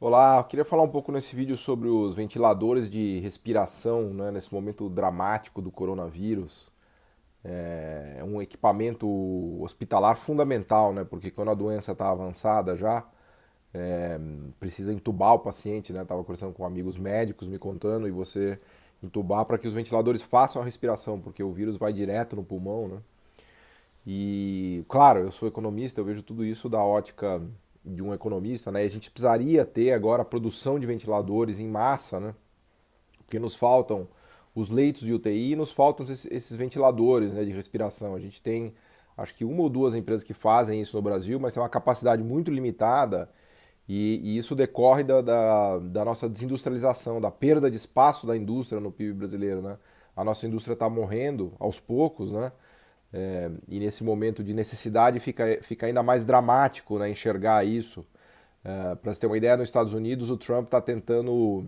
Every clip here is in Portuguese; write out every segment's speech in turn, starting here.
Olá, eu queria falar um pouco nesse vídeo sobre os ventiladores de respiração, né, nesse momento dramático do coronavírus. É um equipamento hospitalar fundamental, né, porque quando a doença está avançada já, é, precisa entubar o paciente, né? Estava conversando com amigos médicos me contando, e você entubar para que os ventiladores façam a respiração, porque o vírus vai direto no pulmão, né? E, claro, eu sou economista, eu vejo tudo isso da ótica de um economista, né? E a gente precisaria ter agora a produção de ventiladores em massa, né? Porque nos faltam os leitos de UTI e nos faltam esses ventiladores, né, de respiração. A gente tem, acho que uma ou duas empresas que fazem isso no Brasil, mas tem uma capacidade muito limitada e isso decorre da nossa desindustrialização, da perda de espaço da indústria no PIB brasileiro, né? A nossa indústria está morrendo aos poucos, né? E nesse momento de necessidade fica ainda mais dramático, né, enxergar isso. Para você ter uma ideia, nos Estados Unidos o Trump está tentando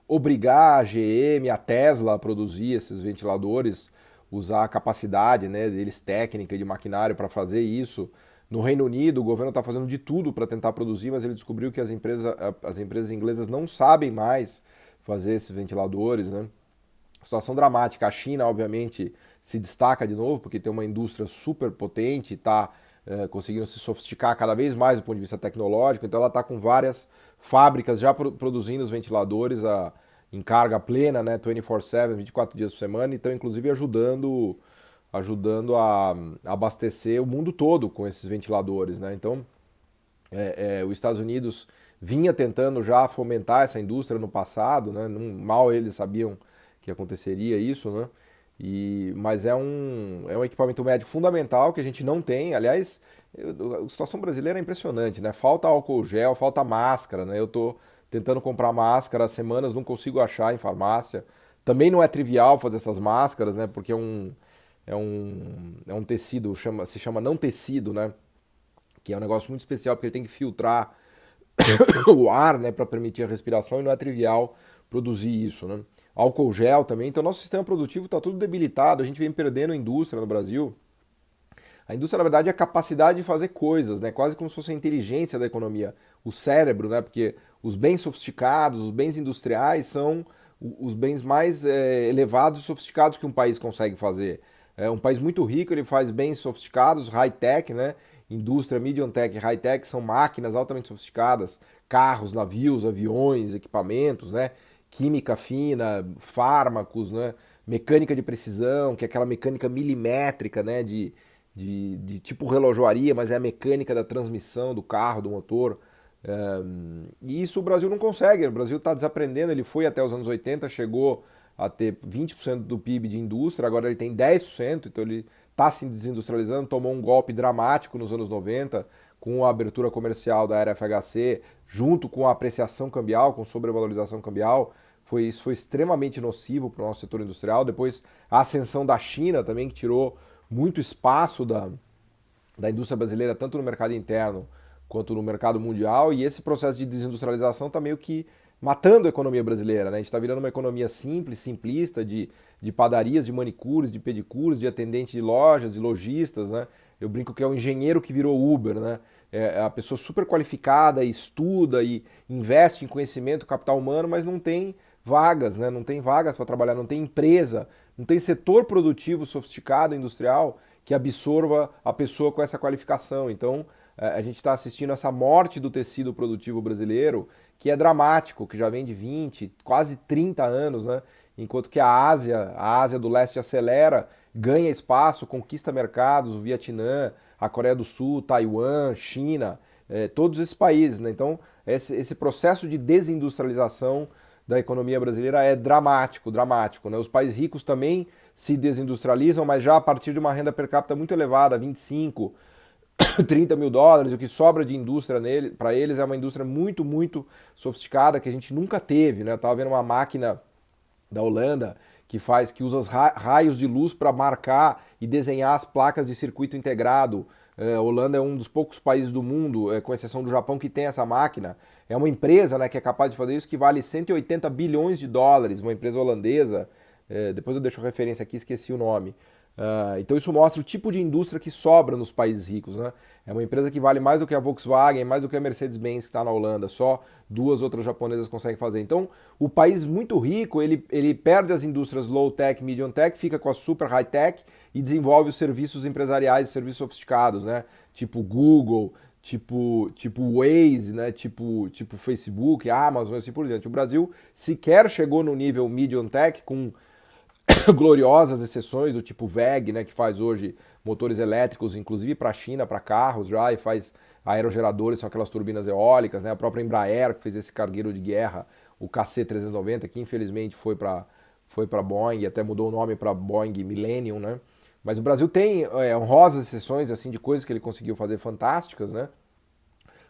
obrigar a GM, a Tesla a produzir esses ventiladores, usar a capacidade, né, deles técnica e de maquinário para fazer isso. No Reino Unido, o governo está fazendo de tudo para tentar produzir, mas ele descobriu que as empresas inglesas não sabem mais fazer esses ventiladores, né? Situação dramática. A China, obviamente, se destaca de novo, porque tem uma indústria super potente, está conseguindo se sofisticar cada vez mais do ponto de vista tecnológico, então ela está com várias fábricas já produzindo os ventiladores em carga plena, né, 24/7, 24 dias por semana, e estão inclusive ajudando a abastecer o mundo todo com esses ventiladores, né? Então, os Estados Unidos vinha tentando já fomentar essa indústria no passado, né? Mal eles sabiam que aconteceria isso, né? Mas é um equipamento médico fundamental que a gente não tem. Aliás, a situação brasileira é impressionante, né? Falta álcool gel, falta máscara, né? Eu estou tentando comprar máscara há semanas, não consigo achar em farmácia. Também não é trivial fazer essas máscaras, né? Porque é um tecido, se chama não tecido, né? Que é um negócio muito especial, porque ele tem que filtrar o ar, né, para permitir a respiração, e não é trivial produzir isso, né? Álcool gel também. Então, nosso sistema produtivo está tudo debilitado, a gente vem perdendo a indústria no Brasil. A indústria, na verdade, é a capacidade de fazer coisas, né? Quase como se fosse a inteligência da economia, o cérebro, né? Porque os bens sofisticados, os bens industriais são os bens mais elevados e sofisticados que um país consegue fazer. Um país muito rico, ele faz bens sofisticados, high-tech, né? Indústria, medium tech e high-tech são máquinas altamente sofisticadas, carros, navios, aviões, equipamentos, né? Química fina, fármacos, né? Mecânica de precisão, que é aquela mecânica milimétrica, né? De tipo relojoaria, mas é a mecânica da transmissão do carro, do motor. E isso o Brasil não consegue. O Brasil está desaprendendo. Ele foi até os anos 80, chegou a ter 20% do PIB de indústria, agora ele tem 10%, então ele está se desindustrializando, tomou um golpe dramático nos anos 90, com a abertura comercial da era FHC, junto com a apreciação cambial, com sobrevalorização cambial. Isso foi extremamente nocivo para o nosso setor industrial. Depois, a ascensão da China também, que tirou muito espaço da indústria brasileira, tanto no mercado interno quanto no mercado mundial, e esse processo de desindustrialização está meio que matando a economia brasileira, né? A gente está virando uma economia simples, simplista, de padarias, de manicures, de pedicures, de atendentes de lojas, de lojistas, né? Eu brinco que é o engenheiro que virou Uber, né? É a pessoa super qualificada, estuda e investe em conhecimento, capital humano, mas não tem vagas, né? Não tem vagas para trabalhar, não tem empresa, não tem setor produtivo sofisticado, industrial, que absorva a pessoa com essa qualificação. Então, a gente está assistindo essa morte do tecido produtivo brasileiro, que é dramático, que já vem de 20, quase 30 anos, né? Enquanto que a Ásia do Leste acelera, ganha espaço, conquista mercados, o Vietnã, a Coreia do Sul, Taiwan, China, todos esses países, né? Então, esse processo de desindustrialização da economia brasileira é dramático, dramático, né? Os países ricos também se desindustrializam, mas já a partir de uma renda per capita muito elevada, 25, 30 mil dólares, o que sobra de indústria para eles é uma indústria muito, muito sofisticada que a gente nunca teve, né? Eu tava vendo uma máquina da Holanda que usa os raios de luz para marcar e desenhar as placas de circuito integrado. A Holanda é um dos poucos países do mundo, com exceção do Japão, que tem essa máquina. É uma empresa, né, que é capaz de fazer isso, que vale 180 bilhões de dólares, uma empresa holandesa. Depois eu deixo a referência aqui, esqueci o nome. Então isso mostra o tipo de indústria que sobra nos países ricos, né? É uma empresa que vale mais do que a Volkswagen, mais do que a Mercedes-Benz que está na Holanda, só duas outras japonesas conseguem fazer. Então, o país muito rico, ele perde as indústrias low-tech, medium-tech, fica com a super high-tech e desenvolve os serviços empresariais, serviços sofisticados, né? Tipo Google, tipo Waze, né? Tipo Facebook, Amazon, assim por diante. O Brasil sequer chegou no nível medium-tech com gloriosas exceções do tipo WEG, né, que faz hoje motores elétricos, inclusive para a China, para carros já, e faz aerogeradores, são aquelas turbinas eólicas, né, a própria Embraer, que fez esse cargueiro de guerra, o KC-390, que infelizmente foi para Boeing, até mudou o nome para Boeing Millennium, né, mas o Brasil tem honrosas exceções assim de coisas que ele conseguiu fazer fantásticas, né,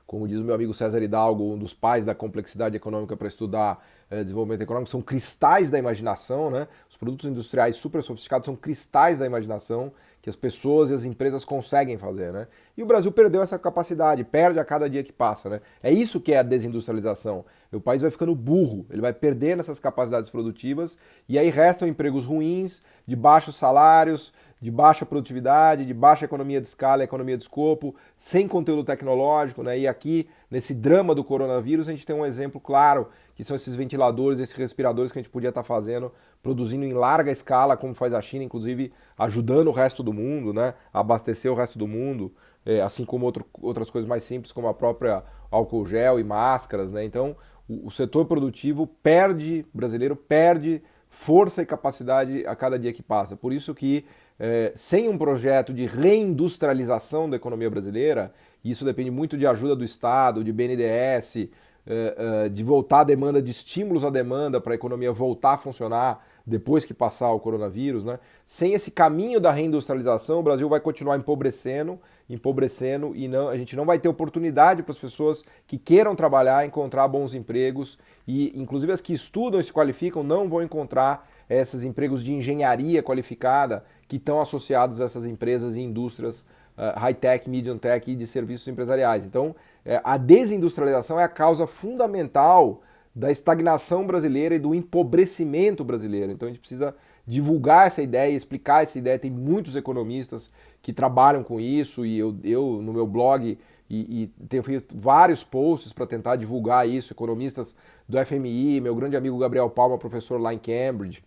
como diz o meu amigo César Hidalgo, um dos pais da complexidade econômica para estudar desenvolvimento econômico, são cristais da imaginação, né? Os produtos industriais super sofisticados são cristais da imaginação que as pessoas e as empresas conseguem fazer, né? E o Brasil perdeu essa capacidade, perde a cada dia que passa, né? É isso que é a desindustrialização. O país vai ficando burro, ele vai perdendo essas capacidades produtivas e aí restam empregos ruins, de baixos salários, de baixa produtividade, de baixa economia de escala, economia de escopo, sem conteúdo tecnológico, né? E aqui, nesse drama do coronavírus, a gente tem um exemplo claro, que são esses ventiladores, esses respiradores que a gente podia estar fazendo, produzindo em larga escala, como faz a China, inclusive ajudando o resto do mundo, né? A abastecer o resto do mundo, assim como outras coisas mais simples, como a própria álcool gel e máscaras, né? Então, o setor produtivo brasileiro perde força e capacidade a cada dia que passa. Por isso que sem um projeto de reindustrialização da economia brasileira, e isso depende muito de ajuda do Estado, de BNDES, de voltar a demanda, de estímulos à demanda para a economia voltar a funcionar depois que passar o coronavírus, né? Sem esse caminho da reindustrialização, o Brasil vai continuar empobrecendo e a gente não vai ter oportunidade para as pessoas que queiram trabalhar, encontrar bons empregos e inclusive as que estudam e se qualificam não vão encontrar esses empregos de engenharia qualificada que estão associados a essas empresas e indústrias high-tech, medium-tech e de serviços empresariais. Então, a desindustrialização é a causa fundamental da estagnação brasileira e do empobrecimento brasileiro. Então a gente precisa divulgar essa ideia, explicar essa ideia. Tem muitos economistas que trabalham com isso e eu no meu blog tenho feito vários posts para tentar divulgar isso. Economistas do FMI, meu grande amigo Gabriel Palma, professor lá em Cambridge,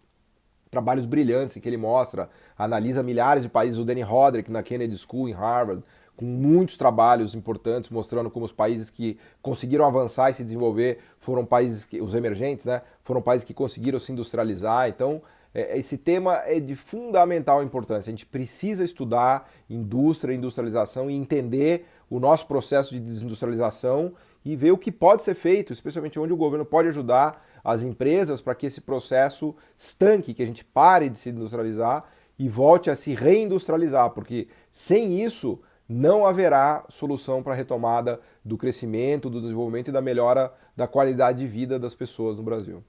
trabalhos brilhantes em que ele mostra, analisa milhares de países, o Danny Roderick na Kennedy School em Harvard, com muitos trabalhos importantes mostrando como os países que conseguiram avançar e se desenvolver foram países que, os emergentes, né, foram países que conseguiram se industrializar. Então, esse tema é de fundamental importância. A gente precisa estudar indústria, industrialização e entender o nosso processo de desindustrialização e ver o que pode ser feito, especialmente onde o governo pode ajudar as empresas para que esse processo estanque, que a gente pare de se industrializar e volte a se reindustrializar, porque sem isso não haverá solução para a retomada do crescimento, do desenvolvimento e da melhora da qualidade de vida das pessoas no Brasil.